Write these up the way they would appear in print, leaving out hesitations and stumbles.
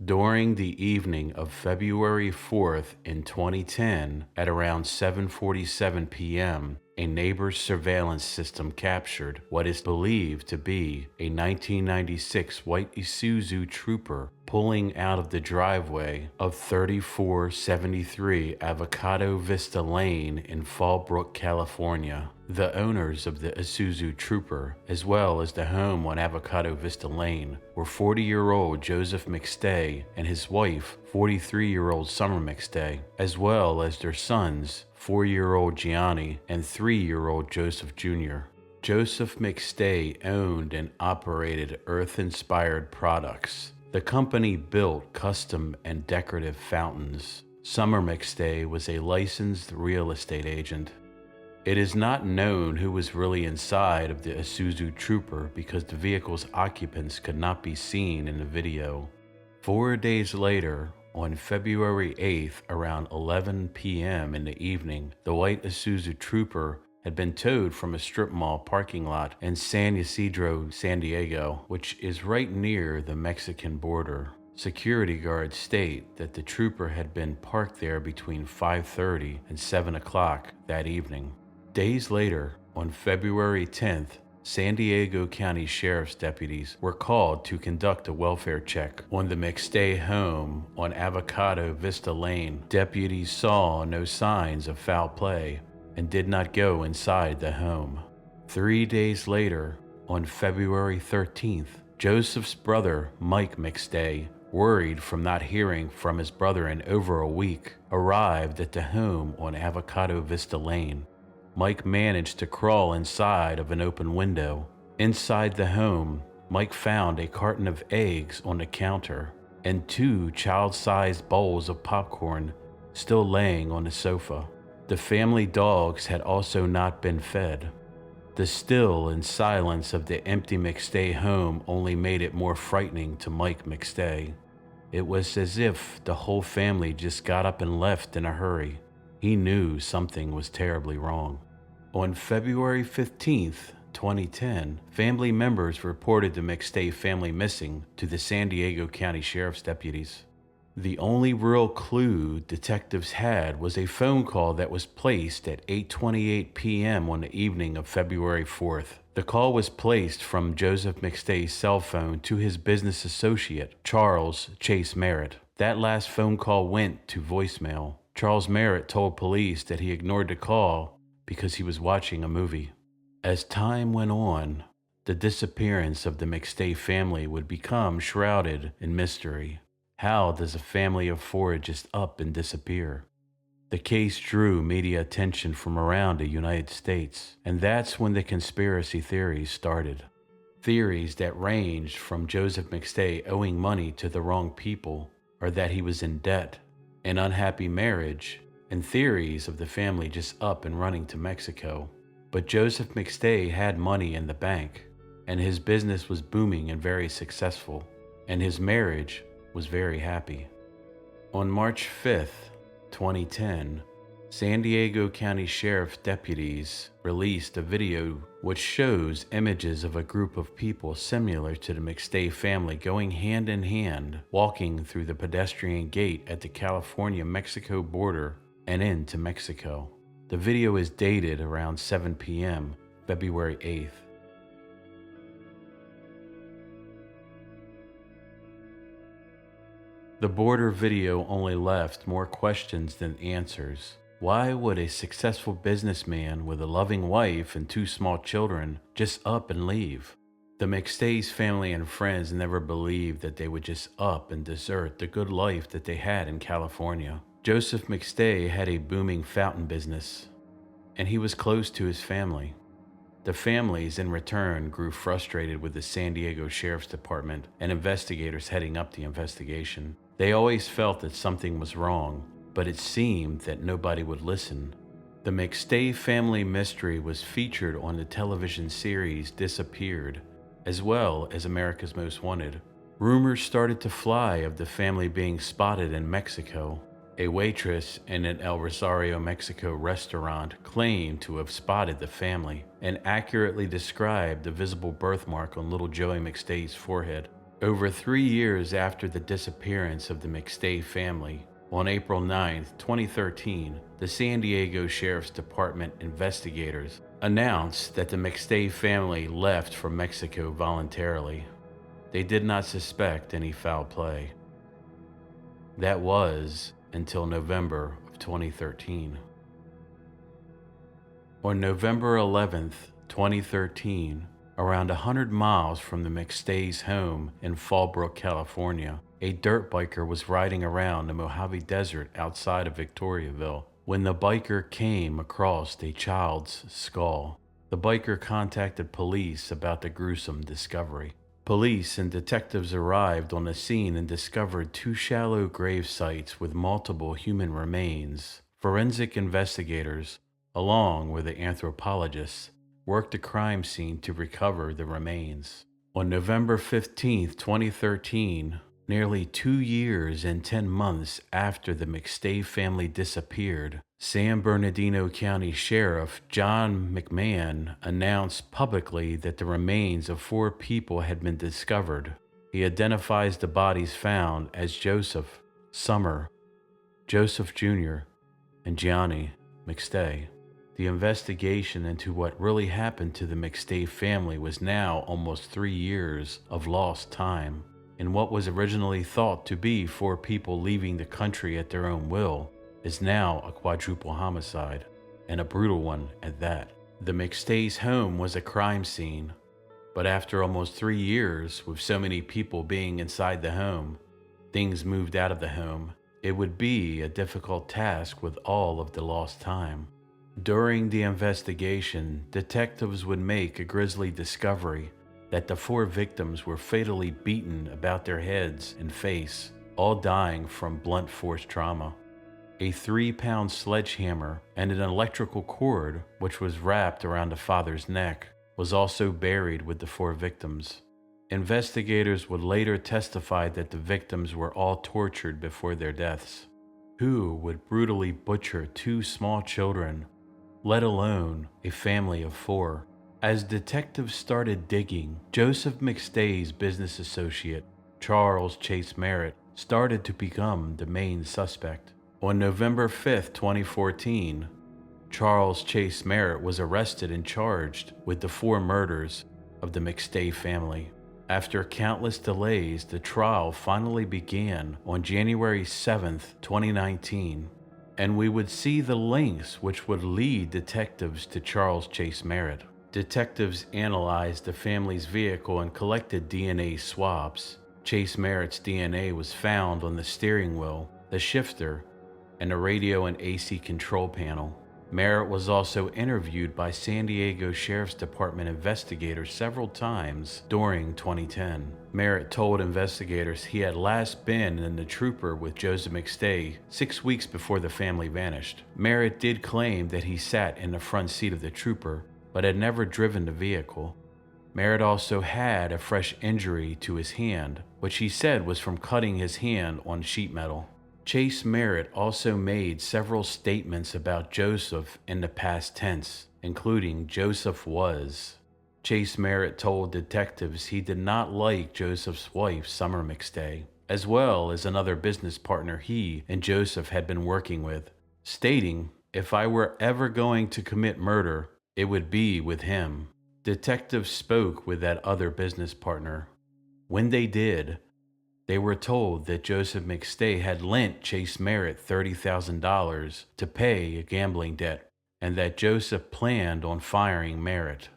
During the evening of February 4th in 2010, at around 7:47 p.m., a neighbor's surveillance system captured what is believed to be a 1996 white Isuzu Trooper pulling out of the driveway of 3473 Avocado Vista Lane in Fallbrook, California. The owners of the Isuzu Trooper, as well as the home on Avocado Vista Lane, were 40-year-old Joseph McStay and his wife, 43-year-old Summer McStay, as well as their sons, 4-year-old Gianni and 3-year-old Joseph Jr. Joseph McStay owned and operated Earth-inspired products. The company built custom and decorative fountains. Summer McStay was a licensed real estate agent. It is not known who was really inside of the Isuzu Trooper because the vehicle's occupants could not be seen in the video. 4 days later, on February 8th around 11 p.m. in the evening, the white Isuzu Trooper had been towed from a strip mall parking lot in San Ysidro, San Diego, which is right near the Mexican border. Security guards state that the Trooper had been parked there between 5:30 and 7 o'clock that evening. Days later, on February 10th, San Diego County Sheriff's deputies were called to conduct a welfare check on the McStay home on Avocado Vista Lane. Deputies saw no signs of foul play and did not go inside the home. 3 days later, on February 13th, Joseph's brother, Mike McStay, worried from not hearing from his brother in over a week, arrived at the home on Avocado Vista Lane. Mike managed to crawl inside of an open window. Inside the home, Mike found a carton of eggs on the counter and 2 child-sized bowls of popcorn still laying on the sofa. The family dogs had also not been fed. The still and silence of the empty McStay home only made it more frightening to Mike McStay. It was as if the whole family just got up and left in a hurry. He knew something was terribly wrong. On February 15th, 2010, family members reported the McStay family missing to the San Diego County Sheriff's deputies. The only real clue detectives had was a phone call that was placed at 8:28 p.m. on the evening of February 4th. The call was placed from Joseph McStay's cell phone to his business associate, Charles Chase Merritt. That last phone call went to voicemail. Charles Merritt told police that he ignored the call because he was watching a movie. As time went on, the disappearance of the McStay family would become shrouded in mystery. How does a family of 4 just up and disappear? The case drew media attention from around the United States, and that's when the conspiracy theories started. Theories that ranged from Joseph McStay owing money to the wrong people, or that he was in debt, an unhappy marriage, and theories of the family just up and running to Mexico. But Joseph McStay had money in the bank, and his business was booming and very successful, and his marriage was very happy. On March 5th, 2010, San Diego County Sheriff's deputies released a video which shows images of a group of people similar to the McStay family going hand in hand, walking through the pedestrian gate at the California-Mexico border and into Mexico. The video is dated around 7 p.m., February 8th. The border video only left more questions than answers. Why would a successful businessman with a loving wife and 2 small children just up and leave? The McStay's family and friends never believed that they would just up and desert the good life that they had in California. Joseph McStay had a booming fountain business, and he was close to his family. The families, in return, grew frustrated with the San Diego Sheriff's Department and investigators heading up the investigation. They always felt that something was wrong, but it seemed that nobody would listen. The McStay family mystery was featured on the television series Disappeared, as well as America's Most Wanted. Rumors started to fly of the family being spotted in Mexico. A waitress in an El Rosario, Mexico restaurant claimed to have spotted the family and accurately described the visible birthmark on little Joey McStay's forehead. Over 3 years after the disappearance of the McStay family, on April 9, 2013, the San Diego Sheriff's Department investigators announced that the McStay family left for Mexico voluntarily. They did not suspect any foul play. That was until November of 2013. On November 11th, 2013, around 100 miles from the McStay's home in Fallbrook, California, a dirt biker was riding around the Mojave Desert outside of Victorville when the biker came across a child's skull. The biker contacted police about the gruesome discovery. Police and detectives arrived on the scene and discovered 2 shallow grave sites with multiple human remains. Forensic investigators, along with the anthropologists, worked the crime scene to recover the remains. On November 15, 2013, nearly 2 years and 10 months after the McStay family disappeared, San Bernardino County Sheriff John McMahon announced publicly that the remains of 4 people had been discovered. He identifies the bodies found as Joseph, Summer, Joseph Jr., and Gianni McStay. The investigation into what really happened to the McStay family was now almost 3 years of lost time. In what was originally thought to be 4 people leaving the country at their own will is now a quadruple homicide, and a brutal one at that. The McStay's home was a crime scene, but after almost 3 years, with so many people being inside the home, things moved out of the home. It would be a difficult task with all of the lost time. During the investigation, detectives would make a grisly discovery that the 4 victims were fatally beaten about their heads and face, all dying from blunt force trauma. A 3-pound sledgehammer and an electrical cord, which was wrapped around the father's neck, was also buried with the 4 victims. Investigators would later testify that the victims were all tortured before their deaths. Who would brutally butcher 2 small children, let alone a family of 4? As detectives started digging, Joseph McStay's business associate, Charles Chase Merritt, started to become the main suspect. On November 5, 2014, Charles Chase Merritt was arrested and charged with the 4 murders of the McStay family. After countless delays, the trial finally began on January 7, 2019, and we would see the links which would lead detectives to Charles Chase Merritt. Detectives analyzed the family's vehicle and collected DNA swabs. Chase Merritt's DNA was found on the steering wheel, the shifter, and the radio and AC control panel. Merritt was also interviewed by San Diego Sheriff's Department investigators several times during 2010. Merritt told investigators he had last been in the trooper with Joseph McStay 6 weeks before the family vanished. Merritt did claim that he sat in the front seat of the trooper, but had never driven the vehicle. Merritt also had a fresh injury to his hand, which he said was from cutting his hand on sheet metal. Chase Merritt also made several statements about Joseph in the past tense, including Joseph was. Chase Merritt told detectives he did not like Joseph's wife, Summer McStay, as well as another business partner he and Joseph had been working with, stating, "If I were ever going to commit murder, it would be with him." Detectives spoke with that other business partner. When they did, they were told that Joseph McStay had lent Chase Merritt $30,000 to pay a gambling debt, and that Joseph planned on firing Merritt.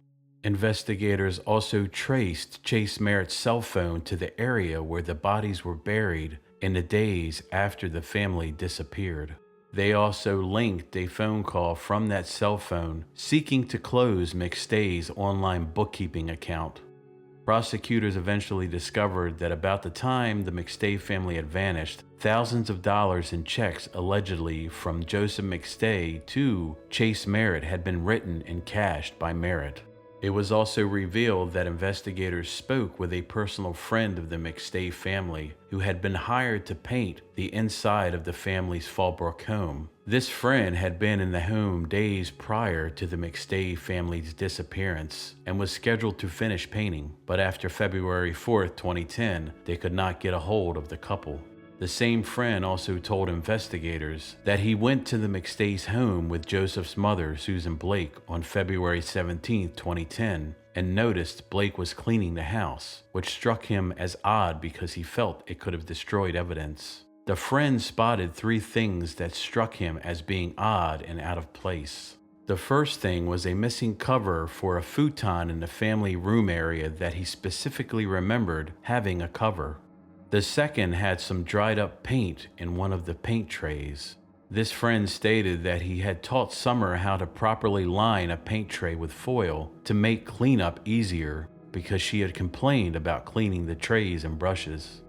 Investigators also traced Chase Merritt's cell phone to the area where the bodies were buried in the days after the family disappeared. They also linked a phone call from that cell phone seeking to close McStay's online bookkeeping account. Prosecutors eventually discovered that about the time the McStay family had vanished, thousands of dollars in checks allegedly from Joseph McStay to Chase Merritt had been written and cashed by Merritt. It was also revealed that investigators spoke with a personal friend of the McStay family who had been hired to paint the inside of the family's Fallbrook home. This friend had been in the home days prior to the McStay family's disappearance and was scheduled to finish painting, but after February 4th, 2010, they could not get a hold of the couple. The same friend also told investigators that he went to the McStay's home with Joseph's mother, Susan Blake, on February 17, 2010, and noticed Blake was cleaning the house, which struck him as odd because he felt it could have destroyed evidence. The friend spotted 3 things that struck him as being odd and out of place. The first thing was a missing cover for a futon in the family room area that he specifically remembered having a cover. The second had some dried up paint in one of the paint trays. This friend stated that he had taught Summer how to properly line a paint tray with foil to make cleanup easier because she had complained about cleaning the trays and brushes.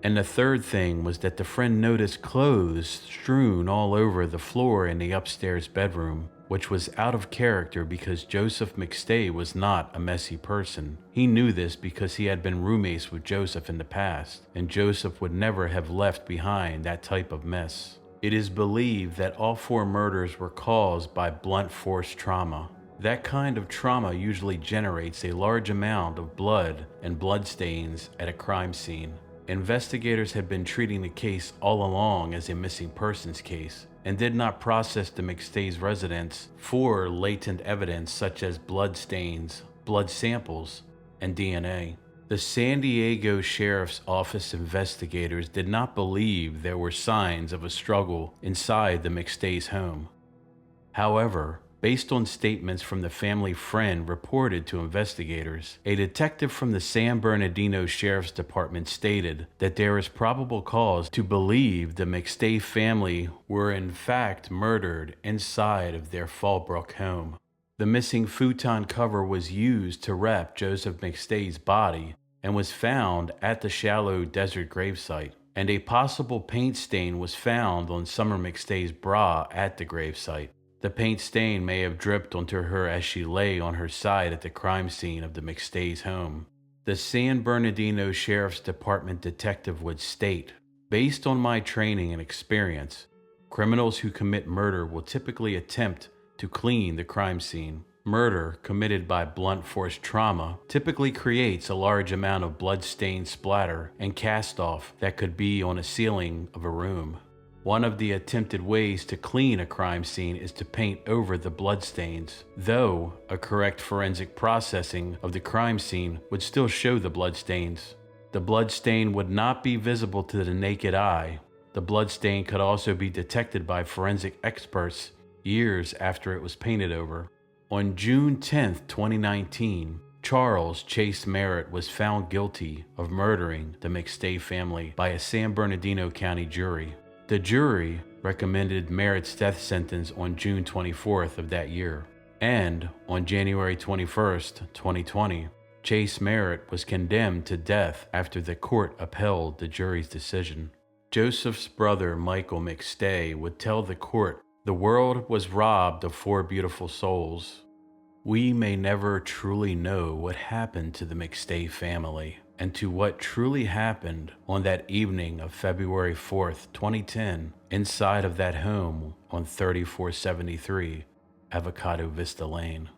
And the third thing was that the friend noticed clothes strewn all over the floor in the upstairs bedroom, which was out of character because Joseph McStay was not a messy person. He knew this because he had been roommates with Joseph in the past, and Joseph would never have left behind that type of mess. It is believed that all 4 murders were caused by blunt force trauma. That kind of trauma usually generates a large amount of blood and bloodstains at a crime scene. Investigators had been treating the case all along as a missing persons case and did not process the McStay's residence for latent evidence such as blood stains, blood samples, and DNA. The San Diego Sheriff's Office investigators did not believe there were signs of a struggle inside the McStay's home. However, based on statements from the family friend reported to investigators, a detective from the San Bernardino Sheriff's Department stated that there is probable cause to believe the McStay family were in fact murdered inside of their Fallbrook home. The missing futon cover was used to wrap Joseph McStay's body and was found at the shallow desert gravesite, and a possible paint stain was found on Summer McStay's bra at the gravesite. The paint stain may have dripped onto her as she lay on her side at the crime scene of the McStay's home. The San Bernardino Sheriff's Department detective would state, "Based on my training and experience, criminals who commit murder will typically attempt to clean the crime scene. Murder committed by blunt force trauma typically creates a large amount of blood-stained splatter and cast-off that could be on a ceiling of a room. One of the attempted ways to clean a crime scene is to paint over the bloodstains, though a correct forensic processing of the crime scene would still show the bloodstains. The bloodstain would not be visible to the naked eye. The bloodstain could also be detected by forensic experts years after it was painted over." On June 10, 2019, Charles Chase Merritt was found guilty of murdering the McStay family by a San Bernardino County jury. The jury recommended Merritt's death sentence on June 24th of that year, and on January 21st, 2020, Chase Merritt was condemned to death after the court upheld the jury's decision. Joseph's brother, Michael McStay, would tell the court, "The world was robbed of 4 beautiful souls. We may never truly know what happened to the McStay family and to what truly happened on that evening of February 4th, 2010, inside of that home on 3473 Avocado Vista Lane."